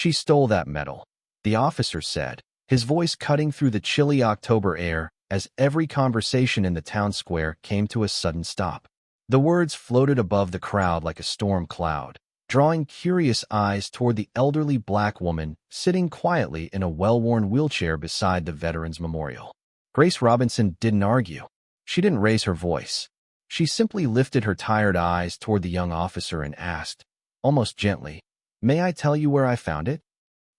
She stole that medal, the officer said, his voice cutting through the chilly October air as every conversation in the town square came to a sudden stop. The words floated above the crowd like a storm cloud, drawing curious eyes toward the elderly black woman sitting quietly in a well-worn wheelchair beside the Veterans Memorial. Grace Robinson didn't argue. She didn't raise her voice. She simply lifted her tired eyes toward the young officer and asked, almost gently, "May I tell you where I found it?"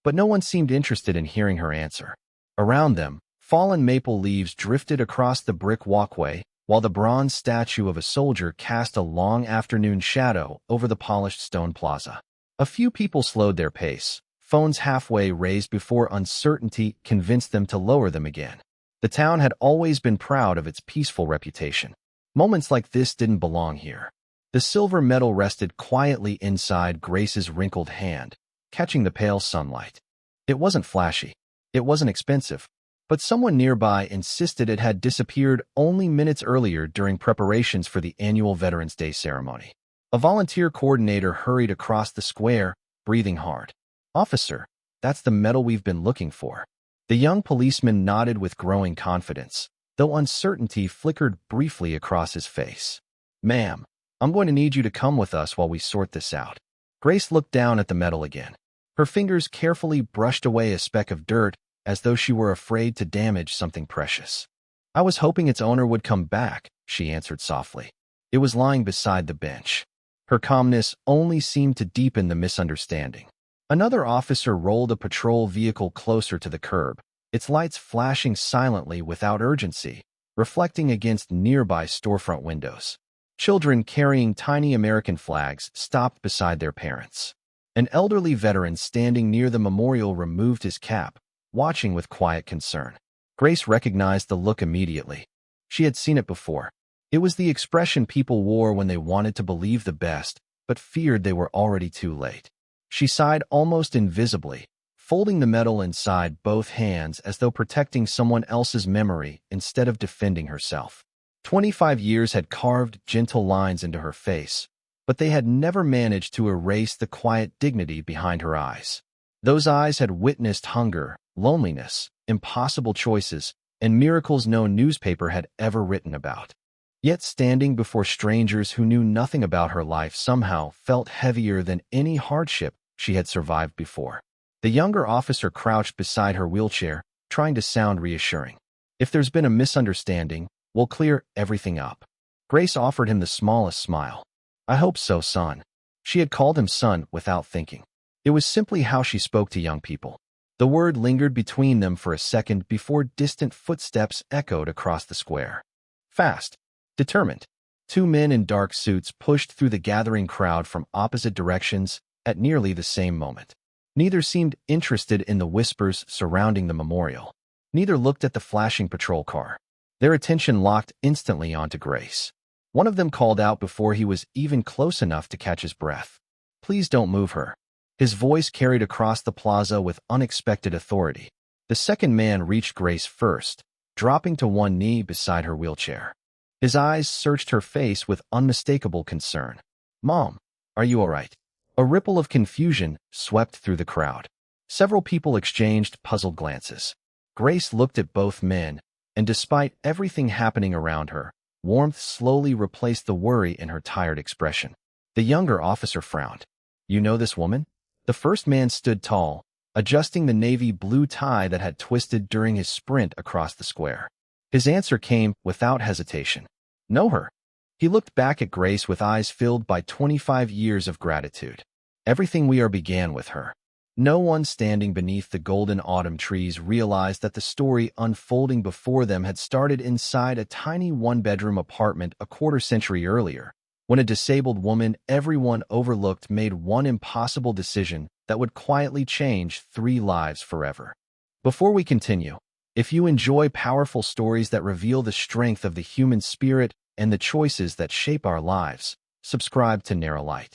But no one seemed interested in hearing her answer. Around them, fallen maple leaves drifted across the brick walkway, while the bronze statue of a soldier cast a long afternoon shadow over the polished stone plaza. A few people slowed their pace, phones halfway raised before uncertainty convinced them to lower them again. The town had always been proud of its peaceful reputation. Moments like this didn't belong here. The silver medal rested quietly inside Grace's wrinkled hand, catching the pale sunlight. It wasn't flashy. It wasn't expensive. But someone nearby insisted it had disappeared only minutes earlier during preparations for the annual Veterans Day ceremony. A volunteer coordinator hurried across the square, breathing hard. "Officer, that's the medal we've been looking for." The young policeman nodded with growing confidence, though uncertainty flickered briefly across his face. "Ma'am, I'm going to need you to come with us while we sort this out." Grace looked down at the medal again. Her fingers carefully brushed away a speck of dirt, as though she were afraid to damage something precious. "I was hoping its owner would come back," she answered softly. It was lying beside the bench. Her calmness only seemed to deepen the misunderstanding. Another officer rolled a patrol vehicle closer to the curb, its lights flashing silently without urgency, reflecting against nearby storefront windows. Children carrying tiny American flags stopped beside their parents. An elderly veteran standing near the memorial removed his cap, watching with quiet concern. Grace recognized the look immediately. She had seen it before. It was the expression people wore when they wanted to believe the best, but feared they were already too late. She sighed almost invisibly, folding the medal inside both hands as though protecting someone else's memory instead of defending herself. 25 years had carved gentle lines into her face, but they had never managed to erase the quiet dignity behind her eyes. Those eyes had witnessed hunger, loneliness, impossible choices, and miracles no newspaper had ever written about. Yet standing before strangers who knew nothing about her life somehow felt heavier than any hardship she had survived before. The younger officer crouched beside her wheelchair, trying to sound reassuring. "If there's been a misunderstanding, we'll clear everything up." Grace offered him the smallest smile. "I hope so, son." She had called him son without thinking. It was simply how she spoke to young people. The word lingered between them for a second before distant footsteps echoed across the square. Fast, determined. Two men in dark suits pushed through the gathering crowd from opposite directions at nearly the same moment. Neither seemed interested in the whispers surrounding the memorial. Neither looked at the flashing patrol car. Their attention locked instantly onto Grace. One of them called out before he was even close enough to catch his breath. "Please don't move her." His voice carried across the plaza with unexpected authority. The second man reached Grace first, dropping to one knee beside her wheelchair. His eyes searched her face with unmistakable concern. "Mom, are you all right?" A ripple of confusion swept through the crowd. Several people exchanged puzzled glances. Grace looked at both men, and despite everything happening around her, warmth slowly replaced the worry in her tired expression. The younger officer frowned. "You know this woman?" The first man stood tall, adjusting the navy blue tie that had twisted during his sprint across the square. His answer came without hesitation. "Know her." He looked back at Grace with eyes filled by 25 years of gratitude. "Everything we are began with her." No one standing beneath the golden autumn trees realized that the story unfolding before them had started inside a tiny one-bedroom apartment a quarter-century earlier, when a disabled woman everyone overlooked made one impossible decision that would quietly change 3 lives forever. Before we continue, if you enjoy powerful stories that reveal the strength of the human spirit and the choices that shape our lives, subscribe to Narralight.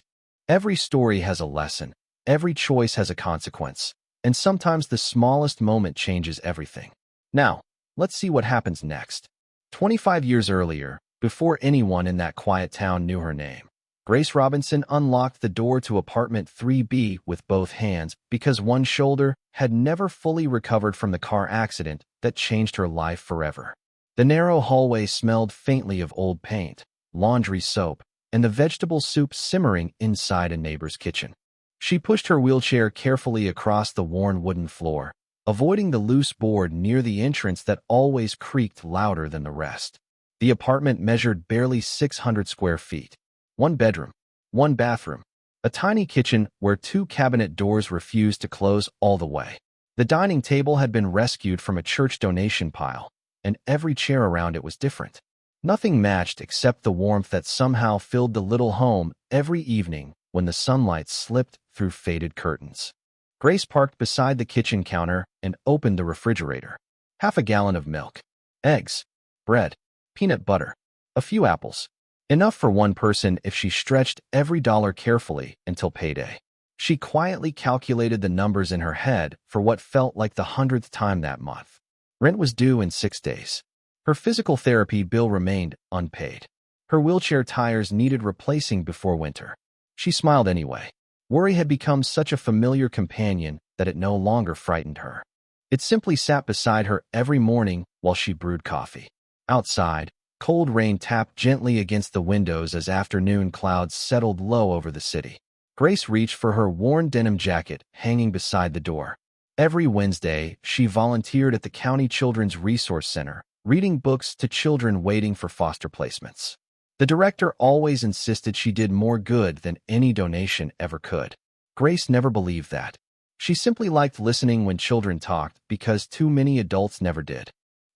Every story has a lesson, every choice has a consequence, and sometimes the smallest moment changes everything. Now, let's see what happens next. 25 years earlier, before anyone in that quiet town knew her name, Grace Robinson unlocked the door to apartment 3B with both hands because one shoulder had never fully recovered from the car accident that changed her life forever. The narrow hallway smelled faintly of old paint, laundry soap, and the vegetable soup simmering inside a neighbor's kitchen. She pushed her wheelchair carefully across the worn wooden floor, avoiding the loose board near the entrance that always creaked louder than the rest. The apartment measured barely 600 square feet. One bedroom, one bathroom, a tiny kitchen where two cabinet doors refused to close all the way. The dining table had been rescued from a church donation pile, and every chair around it was different. Nothing matched except the warmth that somehow filled the little home every evening when the sunlight slipped through faded curtains. Grace parked beside the kitchen counter and opened the refrigerator. Half a gallon of milk, eggs, bread, peanut butter, a few apples. Enough for one person if she stretched every dollar carefully until payday. She quietly calculated the numbers in her head for what felt like the 100th time that month. Rent was due in 6 days. Her physical therapy bill remained unpaid. Her wheelchair tires needed replacing before winter. She smiled anyway. Worry had become such a familiar companion that it no longer frightened her. It simply sat beside her every morning while she brewed coffee. Outside, cold rain tapped gently against the windows as afternoon clouds settled low over the city. Grace reached for her worn denim jacket hanging beside the door. Every Wednesday, she volunteered at the County Children's Resource Center, reading books to children waiting for foster placements. The director always insisted she did more good than any donation ever could. Grace never believed that. She simply liked listening when children talked because too many adults never did.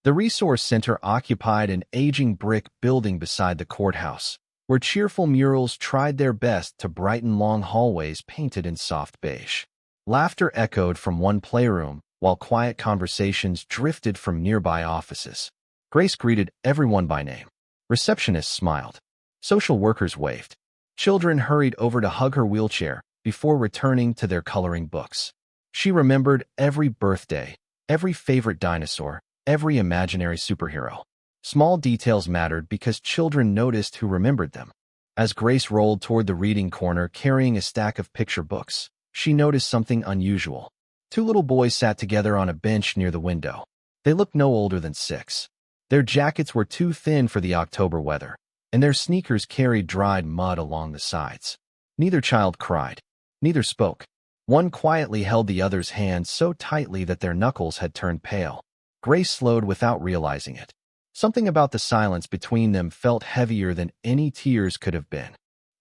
The Resource Center occupied an aging brick building beside the courthouse, where cheerful murals tried their best to brighten long hallways painted in soft beige. Laughter echoed from one playroom, while quiet conversations drifted from nearby offices. Grace greeted everyone by name. Receptionists smiled. Social workers waved. Children hurried over to hug her wheelchair before returning to their coloring books. She remembered every birthday, every favorite dinosaur, every imaginary superhero. Small details mattered because children noticed who remembered them. As Grace rolled toward the reading corner carrying a stack of picture books, she noticed something unusual. Two little boys sat together on a bench near the window. They looked no older than 6. Their jackets were too thin for the October weather, and their sneakers carried dried mud along the sides. Neither child cried. Neither spoke. One quietly held the other's hand so tightly that their knuckles had turned pale. Grace slowed without realizing it. Something about the silence between them felt heavier than any tears could have been.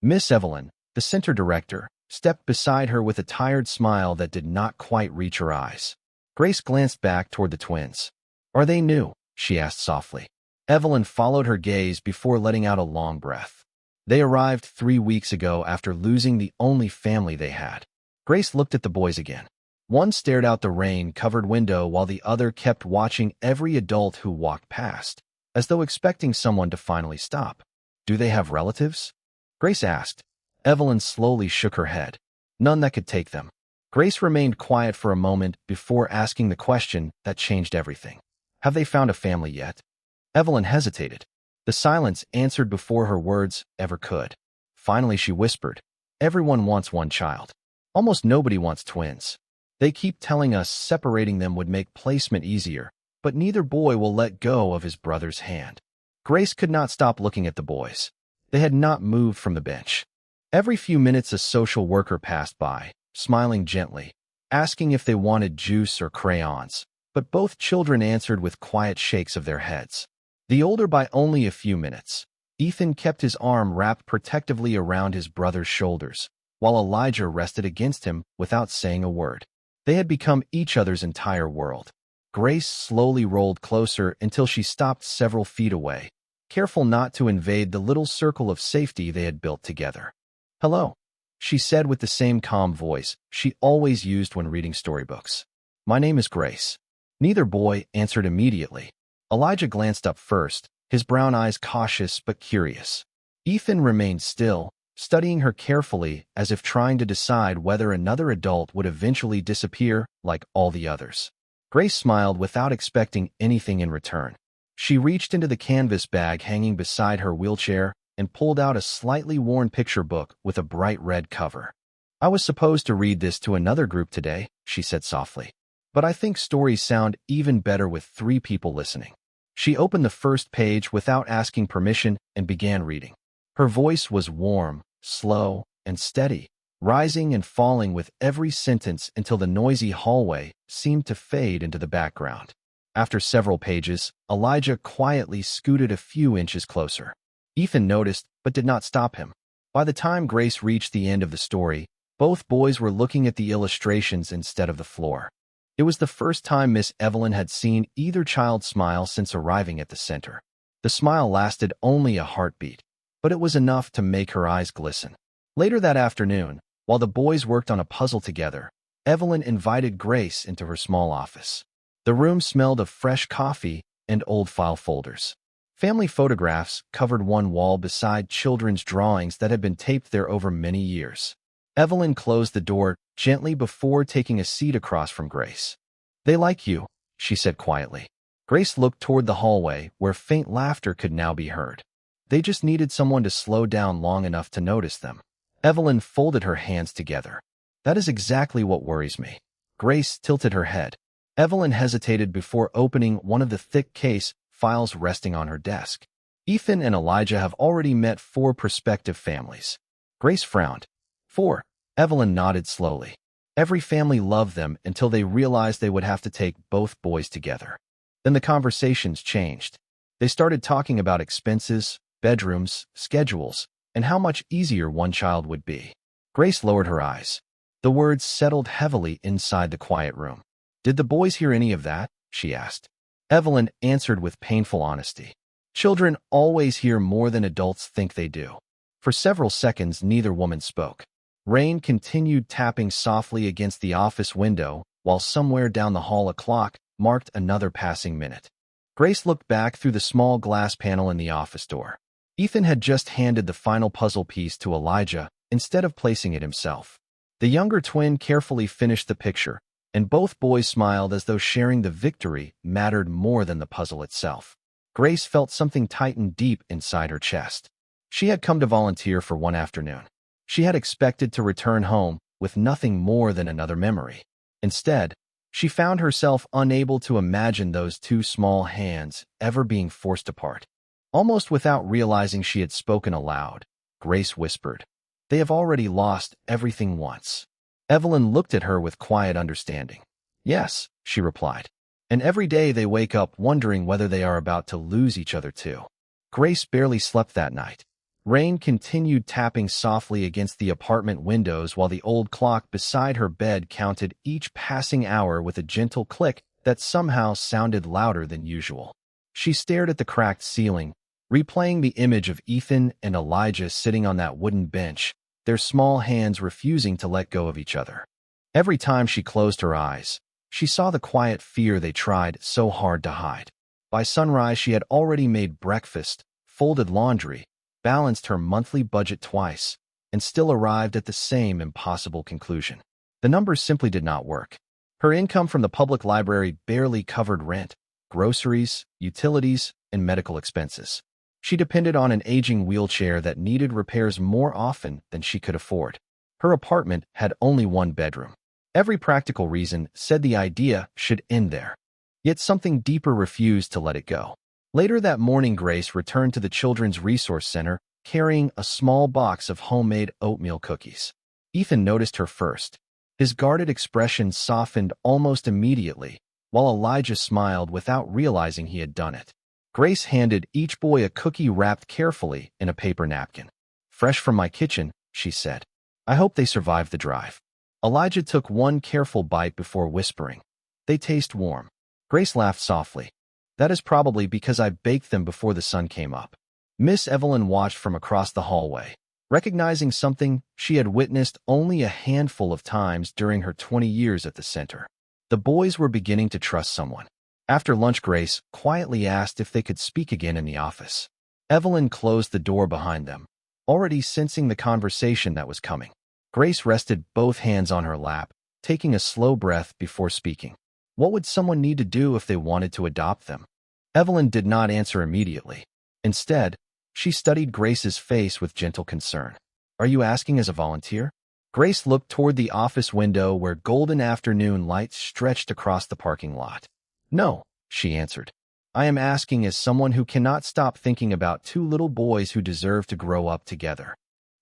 Miss Evelyn, the center director, stepped beside her with a tired smile that did not quite reach her eyes. Grace glanced back toward the twins. "Are they new?" she asked softly. Evelyn followed her gaze before letting out a long breath. "They arrived 3 weeks ago after losing the only family they had." Grace looked at the boys again. One stared out the rain-covered window while the other kept watching every adult who walked past, as though expecting someone to finally stop. "Do they have relatives?" Grace asked. Evelyn slowly shook her head. "None that could take them." Grace remained quiet for a moment before asking the question that changed everything. "Have they found a family yet?" Evelyn hesitated. The silence answered before her words ever could. Finally she whispered, "Everyone wants one child. Almost nobody wants twins. They keep telling us separating them would make placement easier, but neither boy will let go of his brother's hand." Grace could not stop looking at the boys. They had not moved from the bench. Every few minutes a social worker passed by, smiling gently, asking if they wanted juice or crayons, but both children answered with quiet shakes of their heads. The older by only a few minutes, Ethan kept his arm wrapped protectively around his brother's shoulders, while Elijah rested against him without saying a word. They had become each other's entire world. Grace slowly rolled closer until she stopped several feet away, careful not to invade the little circle of safety they had built together. "Hello," she said with the same calm voice she always used when reading storybooks. "My name is Grace." Neither boy answered immediately. Elijah glanced up first, his brown eyes cautious but curious. Ethan remained still, studying her carefully as if trying to decide whether another adult would eventually disappear like all the others. Grace smiled without expecting anything in return. She reached into the canvas bag hanging beside her wheelchair and pulled out a slightly worn picture book with a bright red cover. "I was supposed to read this to another group today," she said softly. "But I think stories sound even better with 3 people listening." She opened the first page without asking permission and began reading. Her voice was warm, slow, and steady, rising and falling with every sentence until the noisy hallway seemed to fade into the background. After several pages, Elijah quietly scooted a few inches closer. Ethan noticed, but did not stop him. By the time Grace reached the end of the story, both boys were looking at the illustrations instead of the floor. It was the first time Miss Evelyn had seen either child smile since arriving at the center. The smile lasted only a heartbeat, but it was enough to make her eyes glisten. Later that afternoon, while the boys worked on a puzzle together, Evelyn invited Grace into her small office. The room smelled of fresh coffee and old file folders. Family photographs covered one wall beside children's drawings that had been taped there over many years. Evelyn closed the door gently before taking a seat across from Grace. "They like you," she said quietly. Grace looked toward the hallway, where faint laughter could now be heard. "They just needed someone to slow down long enough to notice them." Evelyn folded her hands together. "That is exactly what worries me." Grace tilted her head. Evelyn hesitated before opening one of the thick case files resting on her desk. "Ethan and Elijah have already met 4 prospective families." Grace frowned. 4. Evelyn nodded slowly. Every family loved them until they realized they would have to take both boys together. Then the conversations changed. They started talking about expenses, bedrooms, schedules, and how much easier one child would be. Grace lowered her eyes. The words settled heavily inside the quiet room. "Did the boys hear any of that?" she asked. Evelyn answered with painful honesty. "Children always hear more than adults think they do." For several seconds, neither woman spoke. Rain continued tapping softly against the office window, while somewhere down the hall a clock marked another passing minute. Grace looked back through the small glass panel in the office door. Ethan had just handed the final puzzle piece to Elijah instead of placing it himself. The younger twin carefully finished the picture, and both boys smiled as though sharing the victory mattered more than the puzzle itself. Grace felt something tighten deep inside her chest. She had come to volunteer for one afternoon. She had expected to return home with nothing more than another memory. Instead, she found herself unable to imagine those 2 small hands ever being forced apart. Almost without realizing she had spoken aloud, Grace whispered, "They have already lost everything once." Evelyn looked at her with quiet understanding. "Yes," she replied. "And every day they wake up wondering whether they are about to lose each other too." Grace barely slept that night. Rain continued tapping softly against the apartment windows while the old clock beside her bed counted each passing hour with a gentle click that somehow sounded louder than usual. She stared at the cracked ceiling, replaying the image of Ethan and Elijah sitting on that wooden bench, their small hands refusing to let go of each other. Every time she closed her eyes, she saw the quiet fear they tried so hard to hide. By sunrise, she had already made breakfast, folded laundry, balanced her monthly budget twice, and still arrived at the same impossible conclusion. The numbers simply did not work. Her income from the public library barely covered rent, groceries, utilities, and medical expenses. She depended on an aging wheelchair that needed repairs more often than she could afford. Her apartment had only 1 bedroom. Every practical reason said the idea should end there. Yet something deeper refused to let it go. Later that morning, Grace returned to the Children's Resource Center carrying a small box of homemade oatmeal cookies. Ethan noticed her first. His guarded expression softened almost immediately, while Elijah smiled without realizing he had done it. Grace handed each boy a cookie wrapped carefully in a paper napkin. "Fresh from my kitchen," she said. "I hope they survive the drive." Elijah took one careful bite before whispering, "They taste warm." Grace laughed softly. "That is probably because I baked them before the sun came up." Miss Evelyn watched from across the hallway, recognizing something she had witnessed only a handful of times during her 20 years at the center. The boys were beginning to trust someone. After lunch, Grace quietly asked if they could speak again in the office. Evelyn closed the door behind them, already sensing the conversation that was coming. Grace rested both hands on her lap, taking a slow breath before speaking. What would someone need to do if they wanted to adopt them? Evelyn did not answer immediately. Instead, She studied Grace's face with gentle concern. "Are you asking as a volunteer?" Grace looked toward the office window where golden afternoon light stretched across the parking lot. "No," she answered. "I am asking as someone who cannot stop thinking about two little boys who deserve to grow up together."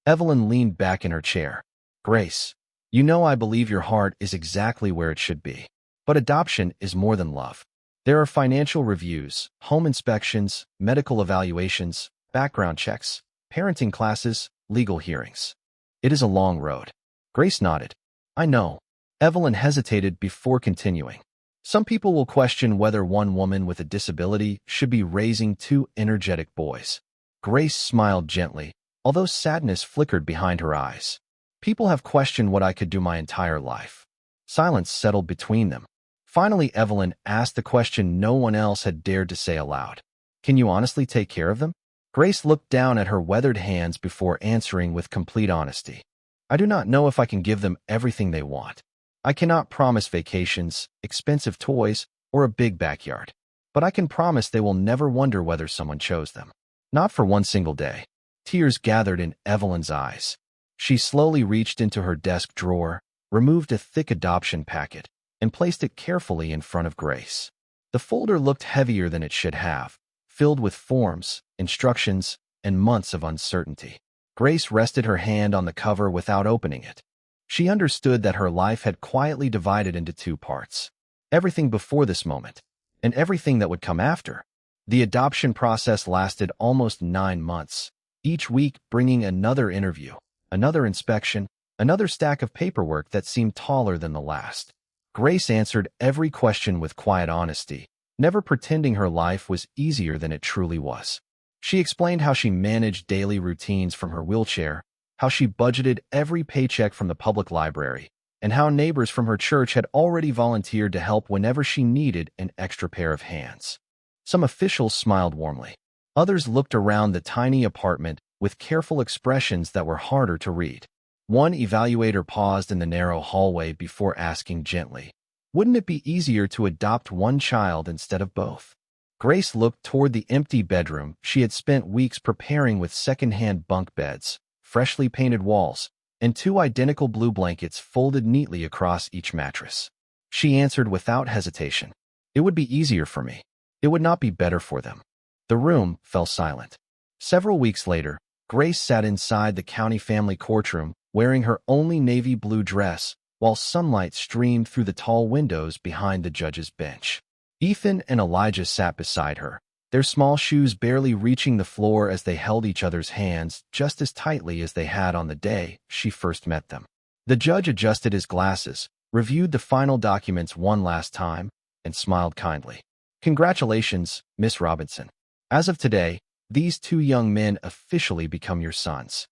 Evelyn leaned back in her chair. "Grace, you know I believe your heart is exactly where it should be. But adoption is more than love. There are financial reviews, home inspections, medical evaluations, background checks, parenting classes, legal hearings. It is a long road." Grace nodded. "I know." Evelyn hesitated before continuing. "Some people will question whether one woman with a disability should be raising two energetic boys." Grace smiled gently, although sadness flickered behind her eyes. "People have questioned what I could do my entire life." Silence settled between them. Finally, Evelyn asked the question no one else had dared to say aloud. "Can you honestly take care of them?" Grace looked down at her weathered hands before answering with complete honesty. "I do not know if I can give them everything they want. I cannot promise vacations, expensive toys, or a big backyard. But I can promise they will never wonder whether someone chose them. Not for one single day." Tears gathered in Evelyn's eyes. She slowly reached into her desk drawer, removed a thick adoption packet, and placed it carefully in front of Grace. The folder looked heavier than it should have, filled with forms, instructions, and months of uncertainty. Grace rested her hand on the cover without opening it. She understood that her life had quietly divided into two parts. Everything before this moment, and everything that would come after. The adoption process lasted almost 9 months, each week bringing another interview, another inspection, another stack of paperwork that seemed taller than the last. Grace answered every question with quiet honesty, never pretending her life was easier than it truly was. She explained how she managed daily routines from her wheelchair, how she budgeted every paycheck from the public library, and how neighbors from her church had already volunteered to help whenever she needed an extra pair of hands. Some officials smiled warmly. Others looked around the tiny apartment with careful expressions that were harder to read. One evaluator paused in the narrow hallway before asking gently, "Wouldn't it be easier to adopt one child instead of both?" Grace looked toward the empty bedroom she had spent weeks preparing with second-hand bunk beds, freshly painted walls, and two identical blue blankets folded neatly across each mattress. She answered without hesitation, "It would be easier for me. It would not be better for them." The room fell silent. Several weeks later, Grace sat inside the county family courtroom wearing her only navy blue dress while sunlight streamed through the tall windows behind the judge's bench. Ethan and Elijah sat beside her, their small shoes barely reaching the floor as they held each other's hands just as tightly as they had on the day she first met them. The judge adjusted his glasses, reviewed the final documents one last time, and smiled kindly. "Congratulations, Miss Robinson. As of today, these two young men officially become your sons."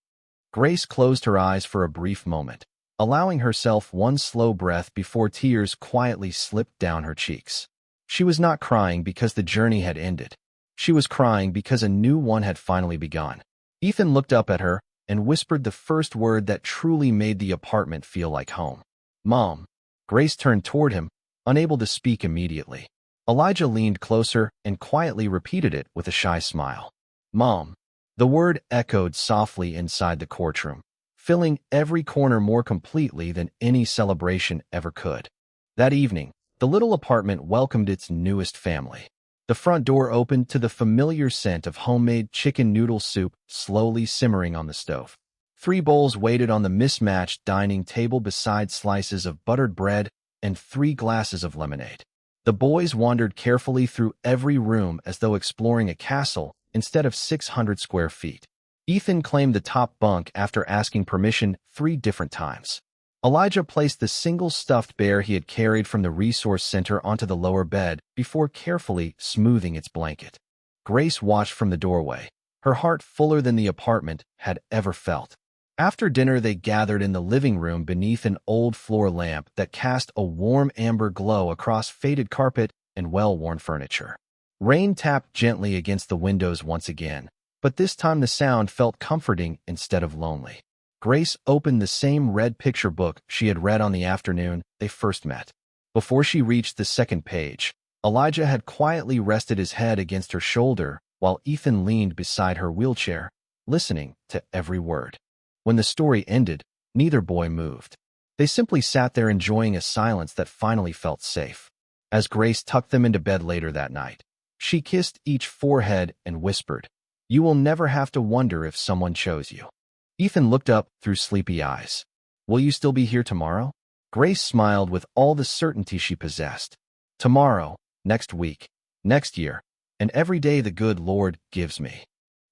Grace closed her eyes for a brief moment, allowing herself one slow breath before tears quietly slipped down her cheeks. She was not crying because the journey had ended. She was crying because a new one had finally begun. Ethan looked up at her and whispered the first word that truly made the apartment feel like home. "Mom." Grace turned toward him, unable to speak immediately. Elijah leaned closer and quietly repeated it with a shy smile. "Mom." The word echoed softly inside the courtroom, filling every corner more completely than any celebration ever could. That evening, the little apartment welcomed its newest family. The front door opened to the familiar scent of homemade chicken noodle soup slowly simmering on the stove. 3 bowls waited on the mismatched dining table beside slices of buttered bread and 3 glasses of lemonade. The boys wandered carefully through every room as though exploring a castle instead of 600 square feet. Ethan claimed the top bunk after asking permission 3 different times. Elijah placed the single stuffed bear he had carried from the resource center onto the lower bed before carefully smoothing its blanket. Grace watched from the doorway, her heart fuller than the apartment had ever felt. After dinner, they gathered in the living room beneath an old floor lamp that cast a warm amber glow across faded carpet and well-worn furniture. Rain tapped gently against the windows once again, but this time the sound felt comforting instead of lonely. Grace opened the same red picture book she had read on the afternoon they first met. Before she reached the second page, Elijah had quietly rested his head against her shoulder while Ethan leaned beside her wheelchair, listening to every word. When the story ended, neither boy moved. They simply sat there enjoying a silence that finally felt safe. As Grace tucked them into bed later that night, she kissed each forehead and whispered, "You will never have to wonder if someone chose you." Ethan looked up through sleepy eyes. "Will you still be here tomorrow?" Grace smiled with all the certainty she possessed. "Tomorrow, next week, next year, and every day the good Lord gives me."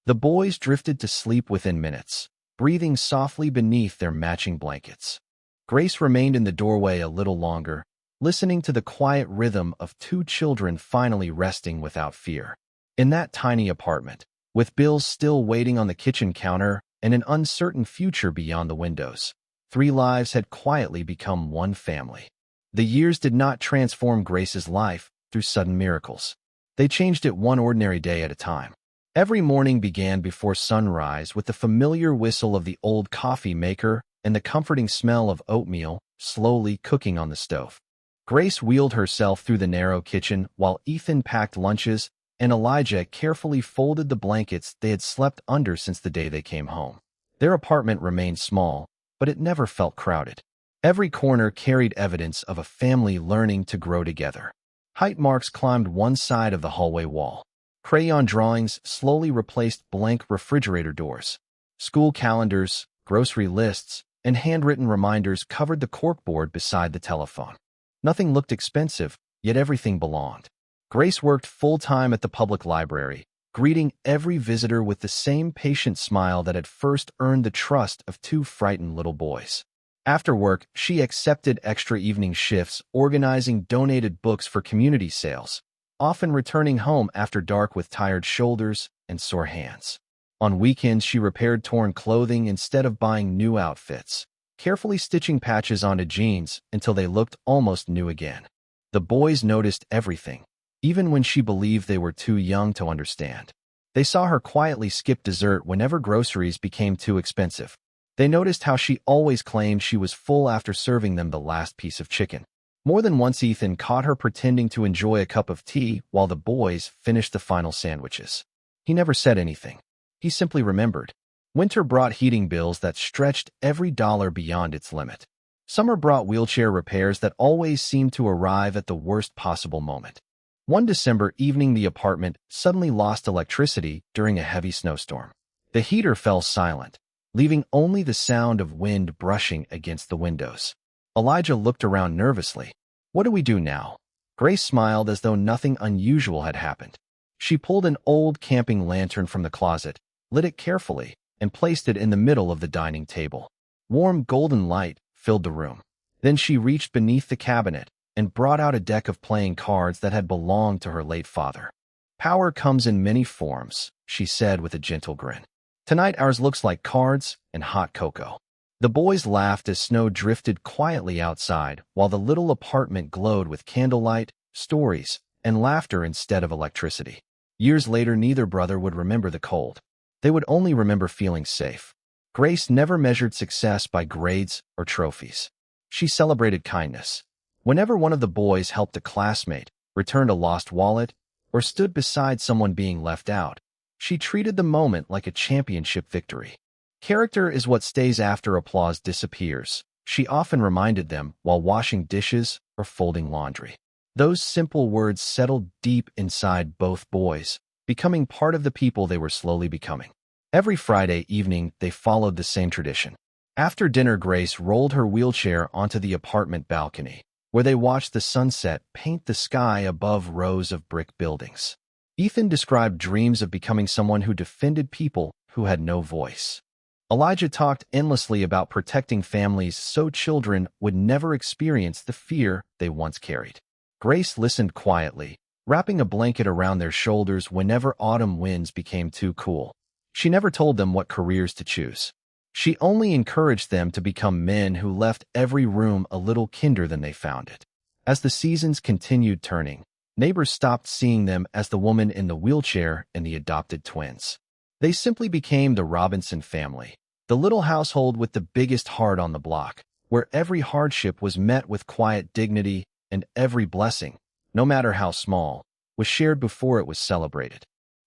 The boys drifted to sleep within minutes, breathing softly beneath their matching blankets. Grace remained in the doorway a little longer, listening to the quiet rhythm of two children finally resting without fear. In that tiny apartment, with bills still waiting on the kitchen counter and an uncertain future beyond the windows, three lives had quietly become one family. The years did not transform Grace's life through sudden miracles. They changed it one ordinary day at a time. Every morning began before sunrise with the familiar whistle of the old coffee maker and the comforting smell of oatmeal slowly cooking on the stove. Grace wheeled herself through the narrow kitchen while Ethan packed lunches and Elijah carefully folded the blankets they had slept under since the day they came home. Their apartment remained small, but it never felt crowded. Every corner carried evidence of a family learning to grow together. Height marks climbed one side of the hallway wall. Crayon drawings slowly replaced blank refrigerator doors. School calendars, grocery lists, and handwritten reminders covered the corkboard beside the telephone. Nothing looked expensive, yet everything belonged. Grace worked full-time at the public library, greeting every visitor with the same patient smile that had first earned the trust of two frightened little boys. After work, she accepted extra evening shifts, organizing donated books for community sales, often returning home after dark with tired shoulders and sore hands. On weekends, she repaired torn clothing instead of buying new outfits, carefully stitching patches onto jeans until they looked almost new again. The boys noticed everything, even when she believed they were too young to understand. They saw her quietly skip dessert whenever groceries became too expensive. They noticed how she always claimed she was full after serving them the last piece of chicken. More than once, Ethan caught her pretending to enjoy a cup of tea while the boys finished the final sandwiches. He never said anything. He simply remembered. Winter brought heating bills that stretched every dollar beyond its limit. Summer brought wheelchair repairs that always seemed to arrive at the worst possible moment. One December evening, the apartment suddenly lost electricity during a heavy snowstorm. The heater fell silent, leaving only the sound of wind brushing against the windows. Elijah looked around nervously. "What do we do now?" Grace smiled as though nothing unusual had happened. She pulled an old camping lantern from the closet, lit it carefully, and placed it in the middle of the dining table. Warm golden light filled the room. Then she reached beneath the cabinet and brought out a deck of playing cards that had belonged to her late father. "Power comes in many forms," she said with a gentle grin. "Tonight ours looks like cards and hot cocoa." The boys laughed as snow drifted quietly outside, while the little apartment glowed with candlelight, stories, and laughter instead of electricity. Years later, neither brother would remember the cold. They would only remember feeling safe. Grace never measured success by grades or trophies. She celebrated kindness. Whenever one of the boys helped a classmate, returned a lost wallet, or stood beside someone being left out, she treated the moment like a championship victory. "Character is what stays after applause disappears," she often reminded them while washing dishes or folding laundry. Those simple words settled deep inside both boys, becoming part of the people they were slowly becoming. Every Friday evening, they followed the same tradition. After dinner, Grace rolled her wheelchair onto the apartment balcony, where they watched the sunset paint the sky above rows of brick buildings. Ethan described dreams of becoming someone who defended people who had no voice. Elijah talked endlessly about protecting families so children would never experience the fear they once carried. Grace listened quietly, wrapping a blanket around their shoulders whenever autumn winds became too cool. She never told them what careers to choose. She only encouraged them to become men who left every room a little kinder than they found it. As the seasons continued turning, neighbors stopped seeing them as the woman in the wheelchair and the adopted twins. They simply became the Robinson family, the little household with the biggest heart on the block, where every hardship was met with quiet dignity and every blessing, no matter how small, was shared before it was celebrated.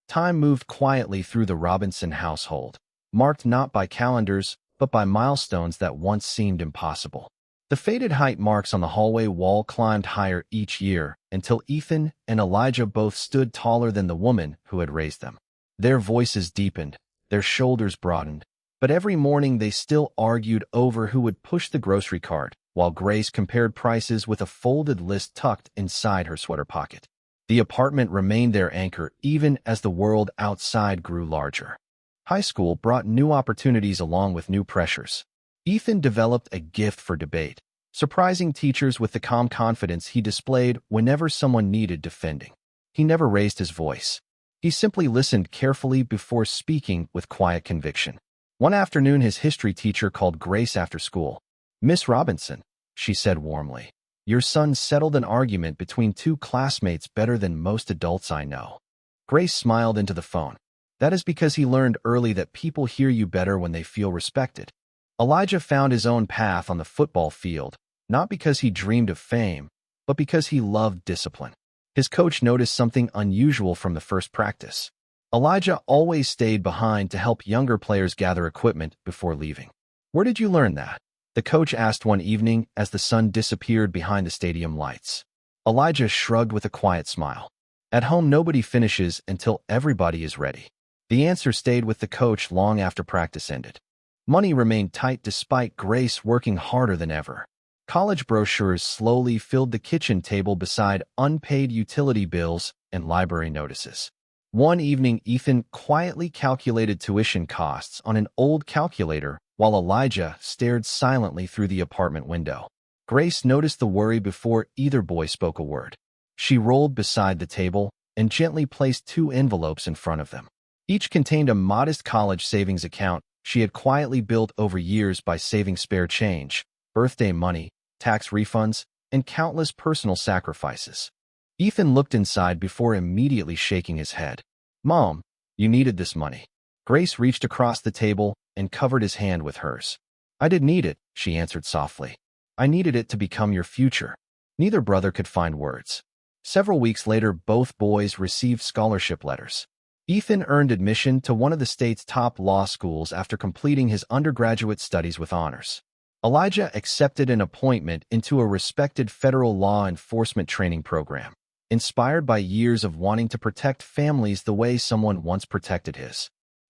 Time moved quietly through the Robinson household, marked not by calendars, but by milestones that once seemed impossible. The faded height marks on the hallway wall climbed higher each year until Ethan and Elijah both stood taller than the woman who had raised them. Their voices deepened, their shoulders broadened, but every morning they still argued over who would push the grocery cart, while Grace compared prices with a folded list tucked inside her sweater pocket. The apartment remained their anchor even as the world outside grew larger. High school brought new opportunities along with new pressures. Ethan developed a gift for debate, surprising teachers with the calm confidence he displayed whenever someone needed defending. He never raised his voice. He simply listened carefully before speaking with quiet conviction. One afternoon, his history teacher called Grace after school. "Miss Robinson," she said warmly, "your son settled an argument between two classmates better than most adults I know." Grace smiled into the phone. "That is because he learned early that people hear you better when they feel respected." Elijah found his own path on the football field, not because he dreamed of fame, but because he loved discipline. His coach noticed something unusual from the first practice. Elijah always stayed behind to help younger players gather equipment before leaving. "Where did you learn that?" the coach asked one evening as the sun disappeared behind the stadium lights. Elijah shrugged with a quiet smile. "At home, nobody finishes until everybody is ready." The answer stayed with the coach long after practice ended. Money remained tight despite Grace working harder than ever. College brochures slowly filled the kitchen table beside unpaid utility bills and library notices. One evening, Ethan quietly calculated tuition costs on an old calculator while Elijah stared silently through the apartment window. Grace noticed the worry before either boy spoke a word. She rolled beside the table and gently placed two envelopes in front of them. Each contained a modest college savings account she had quietly built over years by saving spare change, birthday money, tax refunds, and countless personal sacrifices. Ethan looked inside before immediately shaking his head. "Mom, you needed this money." Grace reached across the table and covered his hand with hers. "I did need it," she answered softly. "I needed it to become your future." Neither brother could find words. Several weeks later, both boys received scholarship letters. Ethan earned admission to one of the state's top law schools after completing his undergraduate studies with honors. Elijah accepted an appointment into a respected federal law enforcement training program, inspired by years of wanting to protect families the way someone once protected his.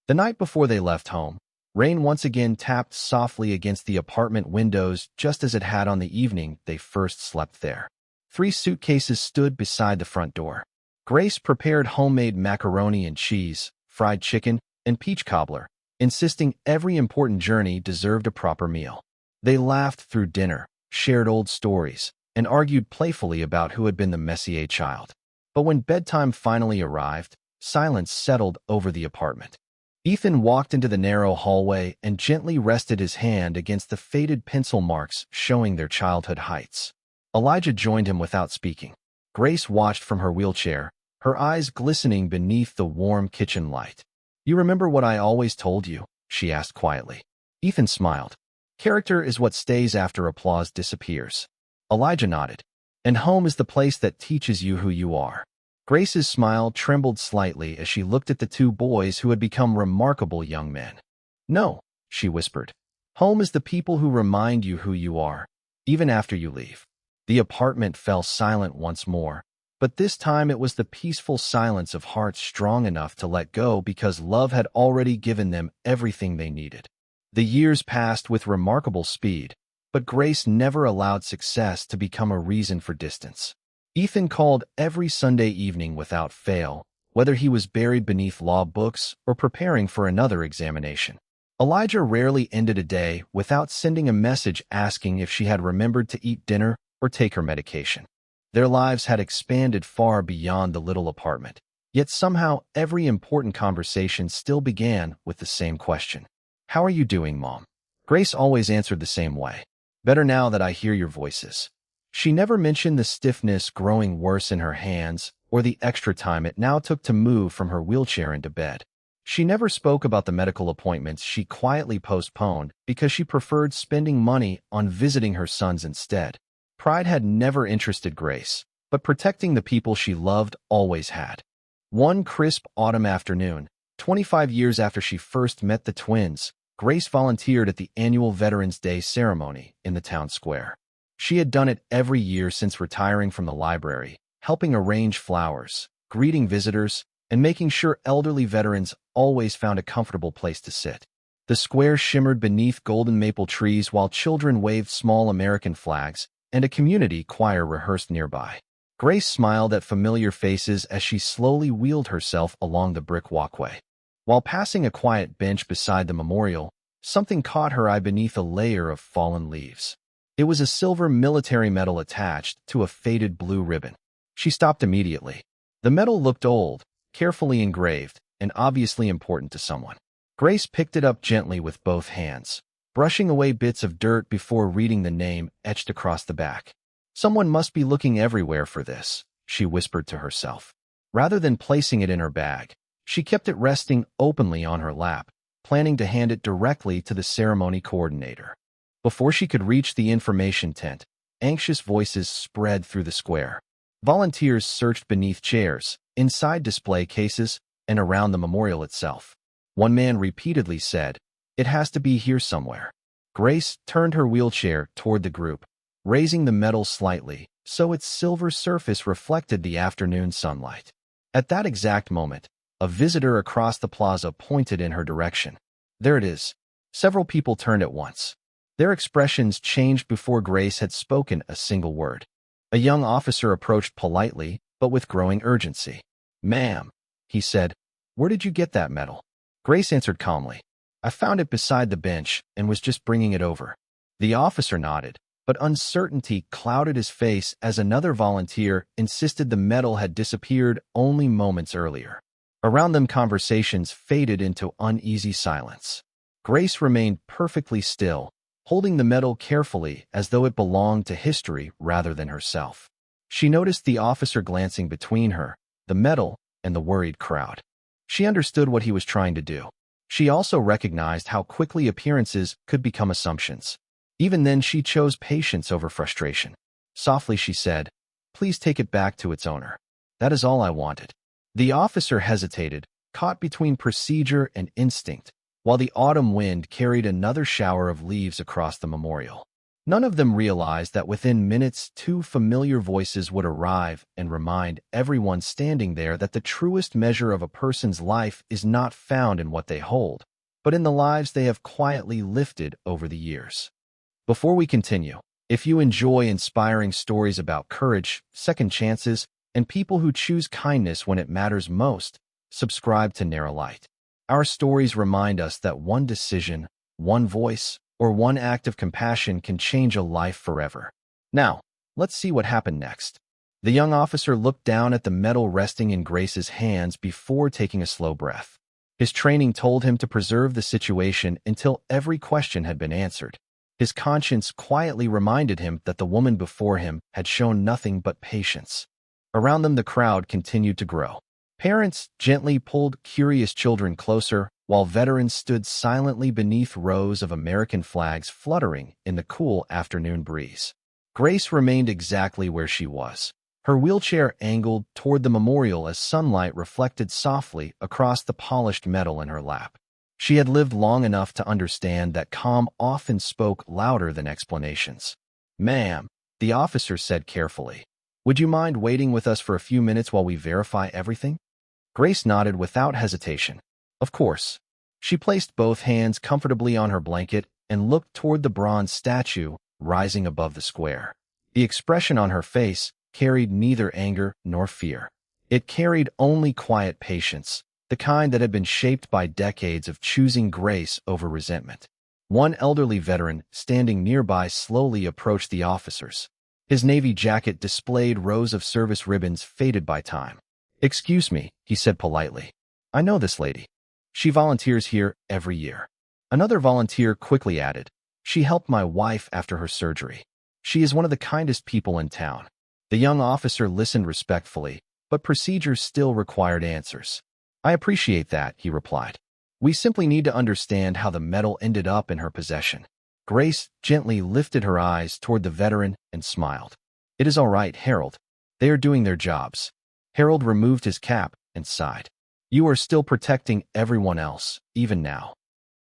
The night before they left home, rain once again tapped softly against the apartment windows just as it had on the evening they first slept there. 3 suitcases stood beside the front door. Grace prepared homemade macaroni and cheese, fried chicken, and peach cobbler, insisting every important journey deserved a proper meal. They laughed through dinner, shared old stories, and argued playfully about who had been the Messier child. But when bedtime finally arrived, silence settled over the apartment. Ethan walked into the narrow hallway and gently rested his hand against the faded pencil marks showing their childhood heights. Elijah joined him without speaking. Grace watched from her wheelchair, her eyes glistening beneath the warm kitchen light. "You remember what I always told you?" she asked quietly. Ethan smiled. "Character is what stays after applause disappears." Elijah nodded. "And home is the place that teaches you who you are." Grace's smile trembled slightly as she looked at the 2 boys who had become remarkable young men. "No," she whispered. "Home is the people who remind you who you are, even after you leave." The apartment fell silent once more, but this time it was the peaceful silence of hearts strong enough to let go because love had already given them everything they needed. The years passed with remarkable speed, but Grace never allowed success to become a reason for distance. Ethan called every Sunday evening without fail, whether he was buried beneath law books or preparing for another examination. Elijah rarely ended a day without sending a message asking if she had remembered to eat dinner or take her medication. Their lives had expanded far beyond the little apartment, yet somehow every important conversation still began with the same question. "How are you doing, Mom?" Grace always answered the same way. "Better now that I hear your voices." She never mentioned the stiffness growing worse in her hands or the extra time it now took to move from her wheelchair into bed. She never spoke about the medical appointments she quietly postponed because she preferred spending money on visiting her sons instead. Pride had never interested Grace, but protecting the people she loved always had. One crisp autumn afternoon, 25 years after she first met the twins, Grace volunteered at the annual Veterans Day ceremony in the town square. She had done it every year since retiring from the library, helping arrange flowers, greeting visitors, and making sure elderly veterans always found a comfortable place to sit. The square shimmered beneath golden maple trees while children waved small American flags, and a community choir rehearsed nearby. Grace smiled at familiar faces as she slowly wheeled herself along the brick walkway. While passing a quiet bench beside the memorial, something caught her eye beneath a layer of fallen leaves. It was a silver military medal attached to a faded blue ribbon. She stopped immediately. The medal looked old, carefully engraved, and obviously important to someone. Grace picked it up gently with both hands, brushing away bits of dirt before reading the name etched across the back. Someone must be looking everywhere for this, she whispered to herself. Rather than placing it in her bag, she kept it resting openly on her lap, planning to hand it directly to the ceremony coordinator. Before she could reach the information tent, anxious voices spread through the square. Volunteers searched beneath chairs, inside display cases, and around the memorial itself. One man repeatedly said, "It has to be here somewhere." Grace turned her wheelchair toward the group, raising the medal slightly so its silver surface reflected the afternoon sunlight. At that exact moment, a visitor across the plaza pointed in her direction. "There it is." Several people turned at once. Their expressions changed before Grace had spoken a single word. A young officer approached politely, but with growing urgency. "Ma'am," he said, "where did you get that medal?" Grace answered calmly, "I found it beside the bench and was just bringing it over." The officer nodded, but uncertainty clouded his face as another volunteer insisted the medal had disappeared only moments earlier. Around them, conversations faded into uneasy silence. Grace remained perfectly still, holding the medal carefully as though it belonged to history rather than herself. She noticed the officer glancing between her, the medal, and the worried crowd. She understood what he was trying to do. She also recognized how quickly appearances could become assumptions. Even then, she chose patience over frustration. Softly, she said, "Please take it back to its owner. That is all I wanted." The officer hesitated, caught between procedure and instinct, while the autumn wind carried another shower of leaves across the memorial. None of them realized that within minutes, two familiar voices would arrive and remind everyone standing there that the truest measure of a person's life is not found in what they hold, but in the lives they have quietly lifted over the years. Before we continue, if you enjoy inspiring stories about courage, second chances, and people who choose kindness when it matters most, subscribe to Narralight. Our stories remind us that one decision, one voice, or one act of compassion can change a life forever. Now, let's see what happened next. The young officer looked down at the medal resting in Grace's hands before taking a slow breath. His training told him to preserve the situation until every question had been answered. His conscience quietly reminded him that the woman before him had shown nothing but patience. Around them, the crowd continued to grow. Parents gently pulled curious children closer, while veterans stood silently beneath rows of American flags fluttering in the cool afternoon breeze. Grace remained exactly where she was, her wheelchair angled toward the memorial as sunlight reflected softly across the polished metal in her lap. She had lived long enough to understand that calm often spoke louder than explanations. "Ma'am," the officer said carefully, "would you mind waiting with us for a few minutes while we verify everything?" Grace nodded without hesitation. Of course. She placed both hands comfortably on her blanket and looked toward the bronze statue rising above the square. The expression on her face carried neither anger nor fear. It carried only quiet patience, the kind that had been shaped by decades of choosing grace over resentment. One elderly veteran standing nearby slowly approached the officers. His navy jacket displayed rows of service ribbons faded by time. "Excuse me," he said politely. "I know this lady. She volunteers here every year." Another volunteer quickly added, "She helped my wife after her surgery. She is one of the kindest people in town." The young officer listened respectfully, but procedures still required answers. "I appreciate that," he replied. "We simply need to understand how the medal ended up in her possession." Grace gently lifted her eyes toward the veteran and smiled. "It is all right, Harold. They are doing their jobs." Harold removed his cap and sighed. You are still protecting everyone else, even now.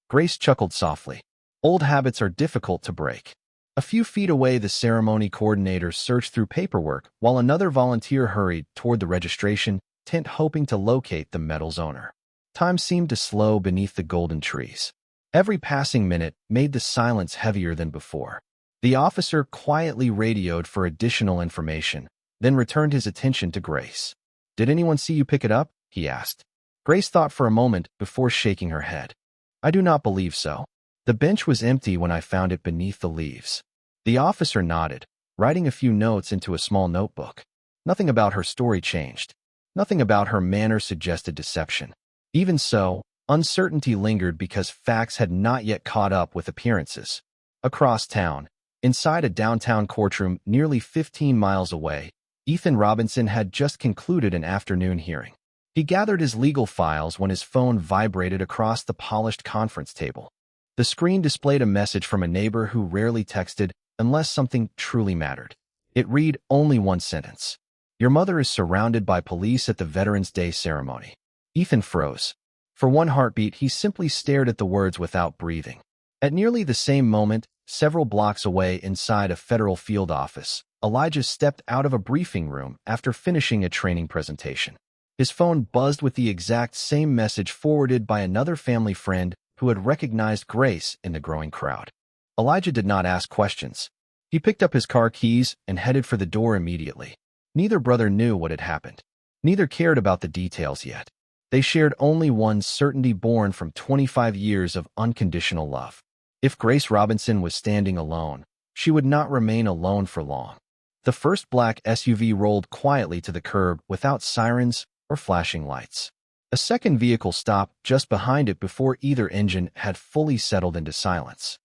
Grace chuckled softly. Old habits are difficult to break. A few feet away, the ceremony coordinator searched through paperwork while another volunteer hurried toward the registration tent hoping to locate the medal's owner. Time seemed to slow beneath the golden trees. Every passing minute made the silence heavier than before. The officer quietly radioed for additional information, then returned his attention to Grace. Did anyone see you pick it up? He asked. Grace thought for a moment before shaking her head. I do not believe so. The bench was empty when I found it beneath the leaves. The officer nodded, writing a few notes into a small notebook. Nothing about her story changed. Nothing about her manner suggested deception. Even so, uncertainty lingered because facts had not yet caught up with appearances. Across town, inside a downtown courtroom nearly 15 miles away, Ethan Robinson had just concluded an afternoon hearing. He gathered his legal files when his phone vibrated across the polished conference table. The screen displayed a message from a neighbor who rarely texted unless something truly mattered. It read only one sentence. Your mother is surrounded by police at the Veterans Day ceremony. Ethan froze. For one heartbeat, he simply stared at the words without breathing. At nearly the same moment, several blocks away inside a federal field office, Elijah stepped out of a briefing room after finishing a training presentation. His phone buzzed with the exact same message forwarded by another family friend who had recognized Grace in the growing crowd. Elijah did not ask questions. He picked up his car keys and headed for the door immediately. Neither brother knew what had happened. Neither cared about the details yet. They shared only one certainty born from 25 years of unconditional love. If Grace Robinson was standing alone, she would not remain alone for long. The first black SUV rolled quietly to the curb without sirens or flashing lights. A second vehicle stopped just behind it before either engine had fully settled into silence.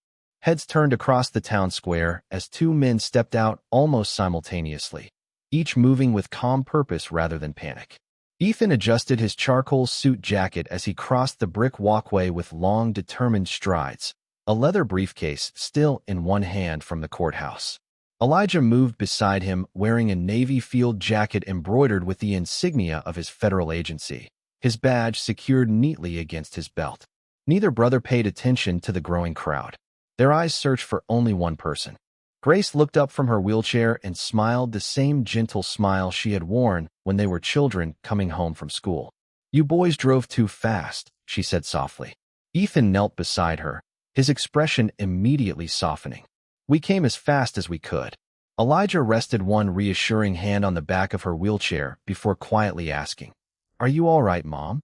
Heads turned across the town square as two men stepped out almost simultaneously, each moving with calm purpose rather than panic. Ethan adjusted his charcoal suit jacket as he crossed the brick walkway with long, determined strides, a leather briefcase still in one hand from the courthouse. Elijah moved beside him wearing a navy field jacket embroidered with the insignia of his federal agency, his badge secured neatly against his belt. Neither brother paid attention to the growing crowd. Their eyes searched for only one person. Grace looked up from her wheelchair and smiled the same gentle smile she had worn when they were children coming home from school. You boys drove too fast, she said softly. Ethan knelt beside her, his expression immediately softening. We came as fast as we could. Elijah rested one reassuring hand on the back of her wheelchair before quietly asking, Are you all right, Mom?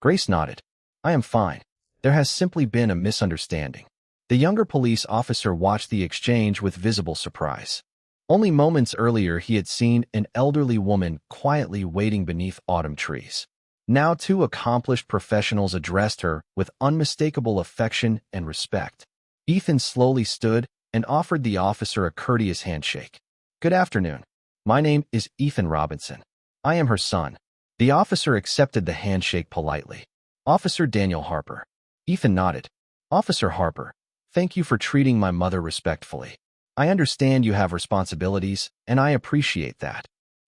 Grace nodded. I am fine. There has simply been a misunderstanding. The younger police officer watched the exchange with visible surprise. Only moments earlier he had seen an elderly woman quietly waiting beneath autumn trees. Now two accomplished professionals addressed her with unmistakable affection and respect. Ethan slowly stood and offered the officer a courteous handshake. Good afternoon. My name is Ethan Robinson. I am her son. The officer accepted the handshake politely. Officer Daniel Harper. Ethan nodded. Officer Harper, thank you for treating my mother respectfully. I understand you have responsibilities, and I appreciate that.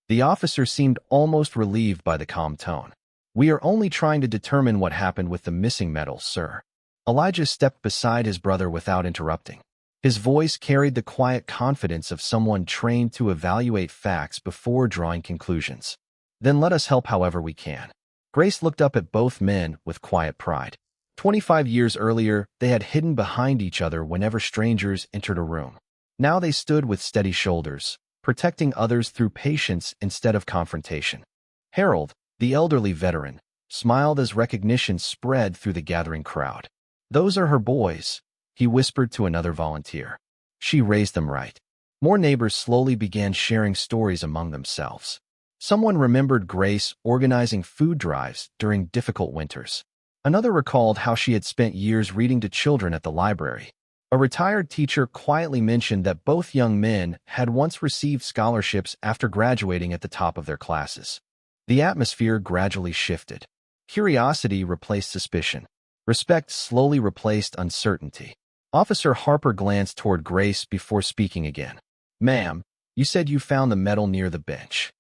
The officer seemed almost relieved by the calm tone. We are only trying to determine what happened with the missing medal, sir. Elijah stepped beside his brother without interrupting. His voice carried the quiet confidence of someone trained to evaluate facts before drawing conclusions. Then let us help however we can. Grace looked up at both men with quiet pride. 25 years earlier, they had hidden behind each other whenever strangers entered a room. Now they stood with steady shoulders, protecting others through patience instead of confrontation. Harold, the elderly veteran, smiled as recognition spread through the gathering crowd. Those are her boys, he whispered to another volunteer. She raised them right. More neighbors slowly began sharing stories among themselves. Someone remembered Grace organizing food drives during difficult winters. Another recalled how she had spent years reading to children at the library. A retired teacher quietly mentioned that both young men had once received scholarships after graduating at the top of their classes. The atmosphere gradually shifted. Curiosity replaced suspicion. Respect slowly replaced uncertainty. Officer Harper glanced toward Grace before speaking again. Ma'am, you said you found the medal near the bench.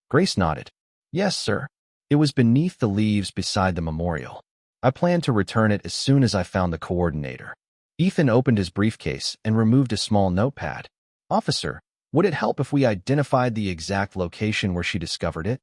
Grace nodded. Yes, sir. It was beneath the leaves beside the memorial. I planned to return it as soon as I found the coordinator. Ethan opened his briefcase and removed a small notepad. Officer, would it help if we identified the exact location where she discovered it?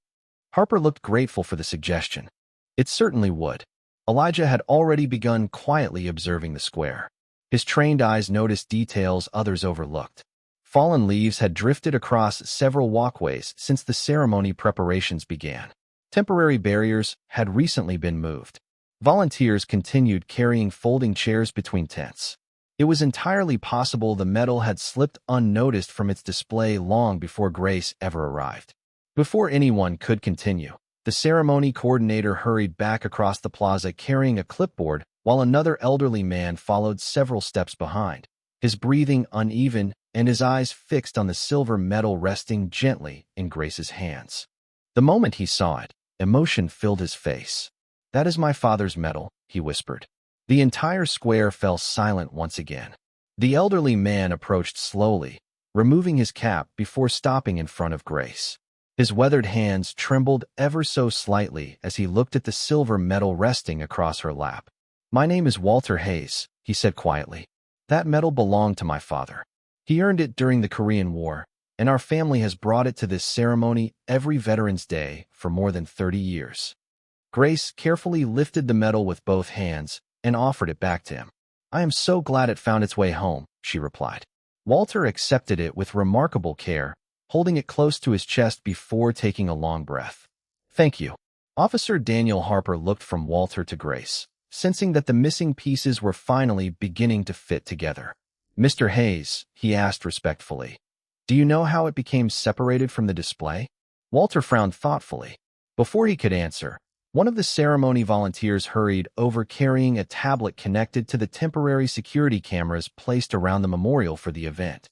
Harper looked grateful for the suggestion. It certainly would. Elijah had already begun quietly observing the square. His trained eyes noticed details others overlooked. Fallen leaves had drifted across several walkways since the ceremony preparations began. Temporary barriers had recently been moved. Volunteers continued carrying folding chairs between tents. It was entirely possible the medal had slipped unnoticed from its display long before Grace ever arrived. Before anyone could continue, the ceremony coordinator hurried back across the plaza carrying a clipboard while another elderly man followed several steps behind, his breathing uneven and his eyes fixed on the silver medal resting gently in Grace's hands. The moment he saw it, emotion filled his face. "That is my father's medal," he whispered. The entire square fell silent once again. The elderly man approached slowly, removing his cap before stopping in front of Grace. His weathered hands trembled ever so slightly as he looked at the silver medal resting across her lap. "My name is Walter Hayes," he said quietly. "That medal belonged to my father. He earned it during the Korean War, and our family has brought it to this ceremony every Veterans Day for more than 30 years. Grace carefully lifted the medal with both hands and offered it back to him. "I am so glad it found its way home," she replied. Walter accepted it with remarkable care, holding it close to his chest before taking a long breath. "Thank you." Officer Daniel Harper looked from Walter to Grace, sensing that the missing pieces were finally beginning to fit together. "Mr. Hayes," he asked respectfully, "do you know how it became separated from the display?" Walter frowned thoughtfully. Before he could answer, one of the ceremony volunteers hurried over carrying a tablet connected to the temporary security cameras placed around the memorial for the event.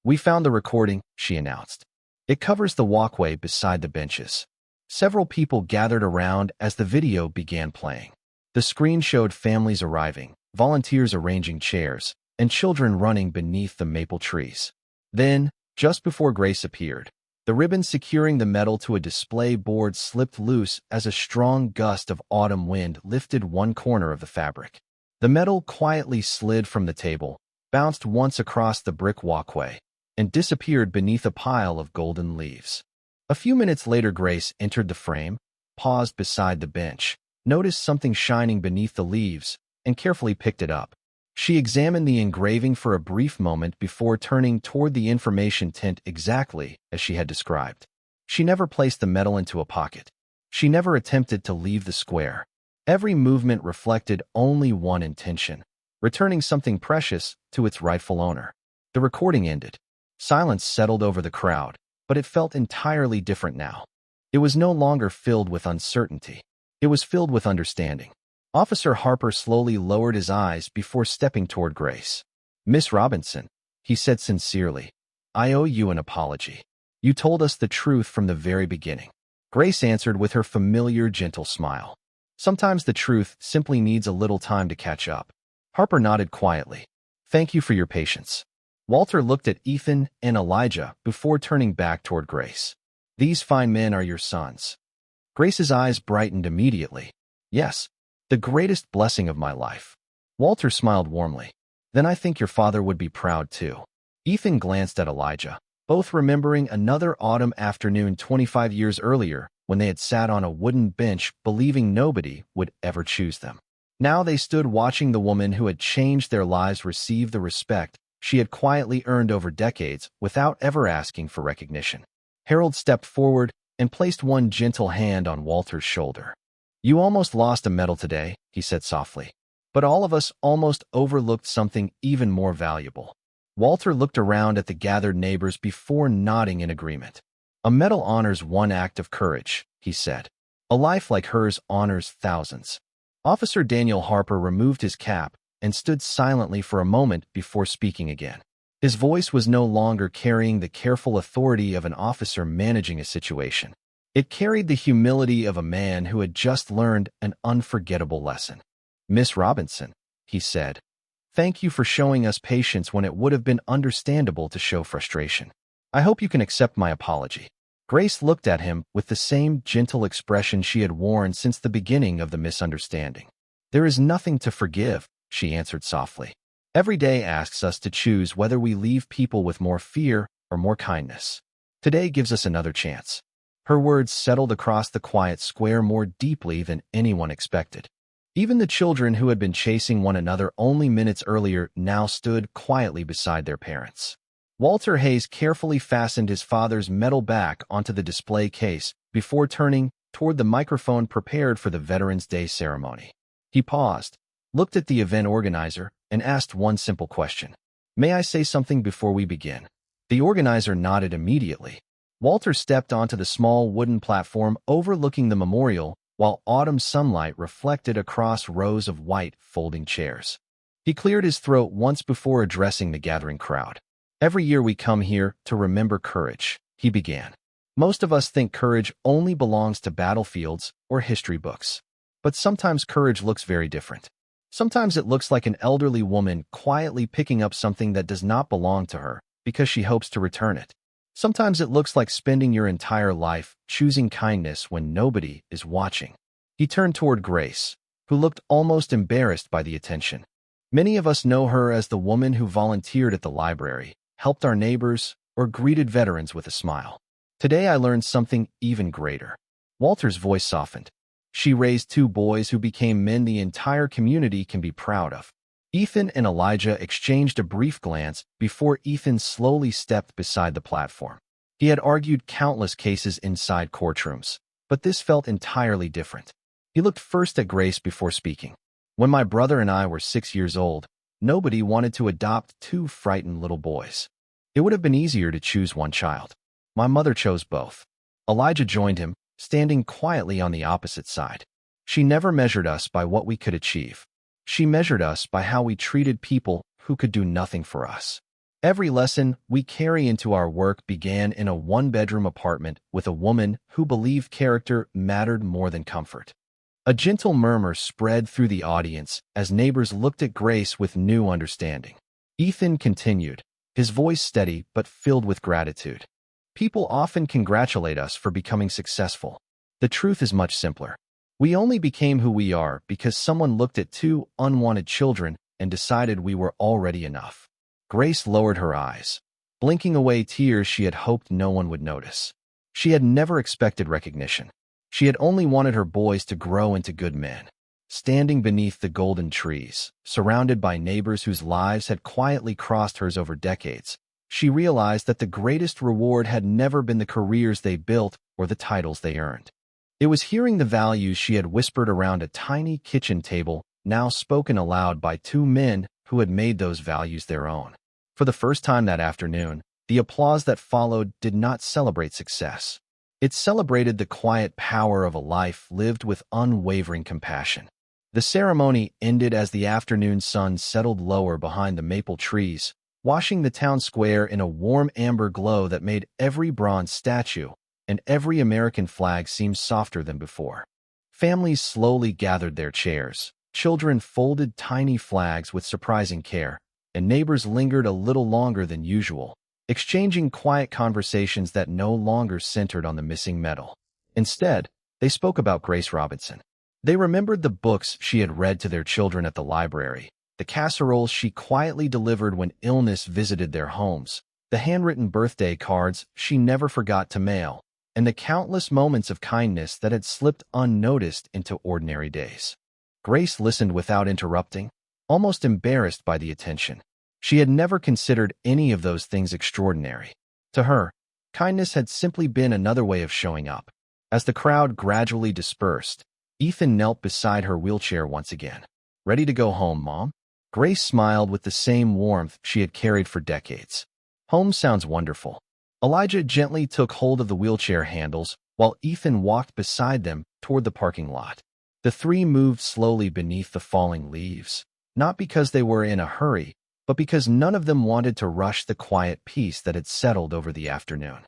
"We found the recording," she announced. "It covers the walkway beside the benches." Several people gathered around as the video began playing. The screen showed families arriving, volunteers arranging chairs, and children running beneath the maple trees. Then, just before Grace appeared, the ribbon securing the medal to a display board slipped loose as a strong gust of autumn wind lifted one corner of the fabric. The medal quietly slid from the table, bounced once across the brick walkway, and disappeared beneath a pile of golden leaves. A few minutes later, Grace entered the frame, paused beside the bench, noticed something shining beneath the leaves, and carefully picked it up. She examined the engraving for a brief moment before turning toward the information tent exactly as she had described. She never placed the medal into a pocket. She never attempted to leave the square. Every movement reflected only one intention: returning something precious to its rightful owner. The recording ended. Silence settled over the crowd, but it felt entirely different now. It was no longer filled with uncertainty. It was filled with understanding. Officer Harper slowly lowered his eyes before stepping toward Grace. "Miss Robinson," he said sincerely, "I owe you an apology. You told us the truth from the very beginning." Grace answered with her familiar gentle smile. "Sometimes the truth simply needs a little time to catch up." Harper nodded quietly. "Thank you for your patience." Walter looked at Ethan and Elijah before turning back toward Grace. "These fine men are your sons." Grace's eyes brightened immediately. "Yes, the greatest blessing of my life." Walter smiled warmly. "Then I think your father would be proud too." Ethan glanced at Elijah, both remembering another autumn afternoon 25 years earlier when they had sat on a wooden bench believing nobody would ever choose them. Now they stood watching the woman who had changed their lives receive the respect she had quietly earned over decades without ever asking for recognition. Harold stepped forward and placed one gentle hand on Walter's shoulder. "You almost lost a medal today," he said softly, "but all of us almost overlooked something even more valuable." Walter looked around at the gathered neighbors before nodding in agreement. "A medal honors one act of courage," he said. "A life like hers honors thousands." Officer Daniel Harper removed his cap and stood silently for a moment before speaking again. His voice was no longer carrying the careful authority of an officer managing a situation. It carried the humility of a man who had just learned an unforgettable lesson. "Miss Robinson," he said, "thank you for showing us patience when it would have been understandable to show frustration. I hope you can accept my apology." Grace looked at him with the same gentle expression she had worn since the beginning of the misunderstanding. "There is nothing to forgive," she answered softly. "Every day asks us to choose whether we leave people with more fear or more kindness. Today gives us another chance." Her words settled across the quiet square more deeply than anyone expected. Even the children who had been chasing one another only minutes earlier now stood quietly beside their parents. Walter Hayes carefully fastened his father's metal back onto the display case before turning toward the microphone prepared for the Veterans Day ceremony. He paused, looked at the event organizer, and asked one simple question. "May I say something before we begin?" The organizer nodded immediately. Walter stepped onto the small wooden platform overlooking the memorial while autumn sunlight reflected across rows of white folding chairs. He cleared his throat once before addressing the gathering crowd. "Every year we come here to remember courage," he began. "Most of us think courage only belongs to battlefields or history books. But sometimes courage looks very different. Sometimes it looks like an elderly woman quietly picking up something that does not belong to her because she hopes to return it. Sometimes it looks like spending your entire life choosing kindness when nobody is watching." He turned toward Grace, who looked almost embarrassed by the attention. "Many of us know her as the woman who volunteered at the library, helped our neighbors, or greeted veterans with a smile. Today I learned something even greater." Walter's voice softened. "She raised two boys who became men the entire community can be proud of." Ethan and Elijah exchanged a brief glance before Ethan slowly stepped beside the platform. He had argued countless cases inside courtrooms, but this felt entirely different. He looked first at Grace before speaking. "When my brother and I were 6 years old, nobody wanted to adopt two frightened little boys. It would have been easier to choose one child. My mother chose both." Elijah joined him, standing quietly on the opposite side. "She never measured us by what we could achieve. She measured us by how we treated people who could do nothing for us. Every lesson we carry into our work began in a one-bedroom apartment with a woman who believed character mattered more than comfort." A gentle murmur spread through the audience as neighbors looked at Grace with new understanding. Ethan continued, his voice steady but filled with gratitude. "People often congratulate us for becoming successful. The truth is much simpler. We only became who we are because someone looked at two unwanted children and decided we were already enough." Grace lowered her eyes, blinking away tears she had hoped no one would notice. She had never expected recognition. She had only wanted her boys to grow into good men. Standing beneath the golden trees, surrounded by neighbors whose lives had quietly crossed hers over decades, she realized that the greatest reward had never been the careers they built or the titles they earned. It was hearing the values she had whispered around a tiny kitchen table, now spoken aloud by two men who had made those values their own. For the first time that afternoon, the applause that followed did not celebrate success. It celebrated the quiet power of a life lived with unwavering compassion. The ceremony ended as the afternoon sun settled lower behind the maple trees, washing the town square in a warm amber glow that made every bronze statue and every American flag seemed softer than before. Families slowly gathered their chairs, children folded tiny flags with surprising care, and neighbors lingered a little longer than usual, exchanging quiet conversations that no longer centered on the missing medal. Instead, they spoke about Grace Robinson. They remembered the books she had read to their children at the library, the casseroles she quietly delivered when illness visited their homes, the handwritten birthday cards she never forgot to mail, and the countless moments of kindness that had slipped unnoticed into ordinary days. Grace listened without interrupting, almost embarrassed by the attention. She had never considered any of those things extraordinary. To her, kindness had simply been another way of showing up. As the crowd gradually dispersed, Ethan knelt beside her wheelchair once again. "Ready to go home, Mom?" Grace smiled with the same warmth she had carried for decades. "Home sounds wonderful." Elijah gently took hold of the wheelchair handles while Ethan walked beside them toward the parking lot. The three moved slowly beneath the falling leaves, not because they were in a hurry, but because none of them wanted to rush the quiet peace that had settled over the afternoon.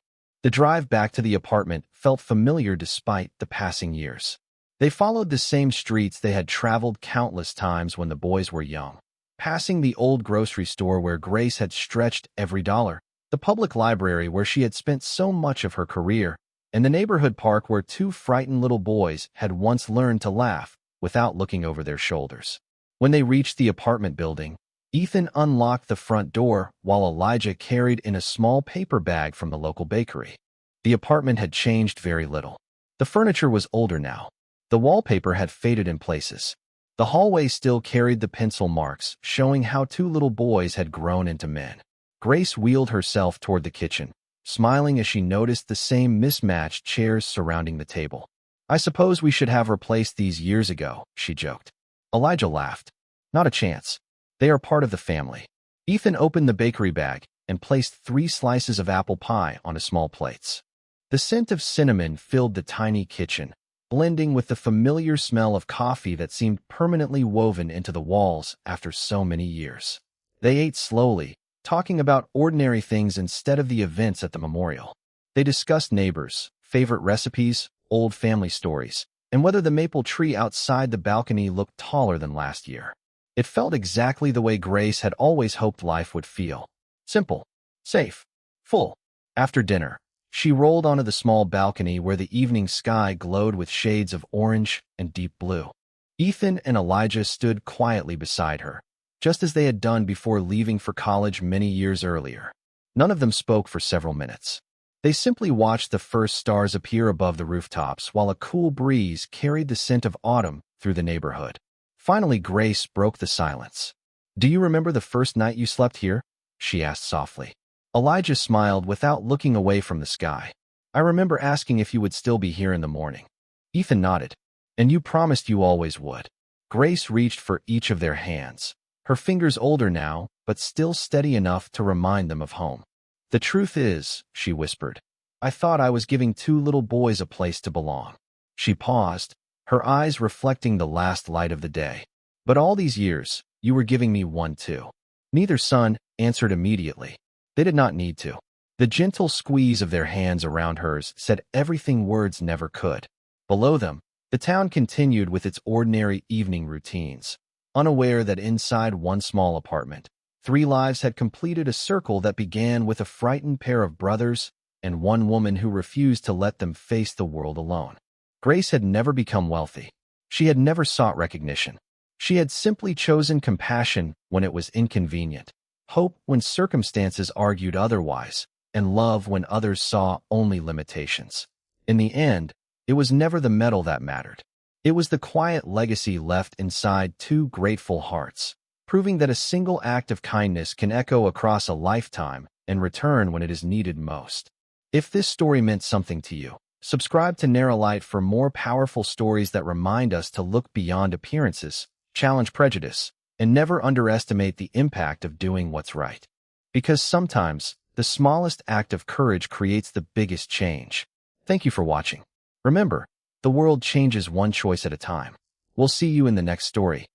The drive back to the apartment felt familiar despite the passing years. They followed the same streets they had traveled countless times when the boys were young, passing the old grocery store where Grace had stretched every dollar, the public library where she had spent so much of her career, in the neighborhood park where two frightened little boys had once learned to laugh without looking over their shoulders. When they reached the apartment building, Ethan unlocked the front door while Elijah carried in a small paper bag from the local bakery. The apartment had changed very little. The furniture was older now. The wallpaper had faded in places. The hallway still carried the pencil marks, showing how two little boys had grown into men. Grace wheeled herself toward the kitchen, smiling as she noticed the same mismatched chairs surrounding the table. "I suppose we should have replaced these years ago," she joked. Elijah laughed. "Not a chance. They are part of the family." Ethan opened the bakery bag and placed 3 slices of apple pie on a small plates. The scent of cinnamon filled the tiny kitchen, blending with the familiar smell of coffee that seemed permanently woven into the walls after so many years. They ate slowly, talking about ordinary things instead of the events at the memorial. They discussed neighbors, favorite recipes, old family stories, and whether the maple tree outside the balcony looked taller than last year. It felt exactly the way Grace had always hoped life would feel. Simple, safe, full. After dinner, she rolled onto the small balcony where the evening sky glowed with shades of orange and deep blue. Ethan and Elijah stood quietly beside her, just as they had done before leaving for college many years earlier. None of them spoke for several minutes. They simply watched the first stars appear above the rooftops while a cool breeze carried the scent of autumn through the neighborhood. Finally, Grace broke the silence. "Do you remember the first night you slept here?" she asked softly. Elijah smiled without looking away from the sky. "I remember asking if you would still be here in the morning." Ethan nodded. "And you promised you always would." Grace reached for each of their hands, her fingers older now, but still steady enough to remind them of home. "The truth is," she whispered, "I thought I was giving 2 little boys a place to belong." She paused, her eyes reflecting the last light of the day. "But all these years, you were giving me one too." Neither son answered immediately. They did not need to. The gentle squeeze of their hands around hers said everything words never could. Below them, the town continued with its ordinary evening routines, unaware that inside one small apartment, 3 lives had completed a circle that began with a frightened pair of brothers and one woman who refused to let them face the world alone. Grace had never become wealthy. She had never sought recognition. She had simply chosen compassion when it was inconvenient, hope when circumstances argued otherwise, and love when others saw only limitations. In the end, it was never the medal that mattered. It was the quiet legacy left inside 2 grateful hearts, proving that a single act of kindness can echo across a lifetime and return when it is needed most. If this story meant something to you, subscribe to Narralight for more powerful stories that remind us to look beyond appearances, challenge prejudice, and never underestimate the impact of doing what's right. Because sometimes, the smallest act of courage creates the biggest change. Thank you for watching. Remember, the world changes one choice at a time. We'll see you in the next story.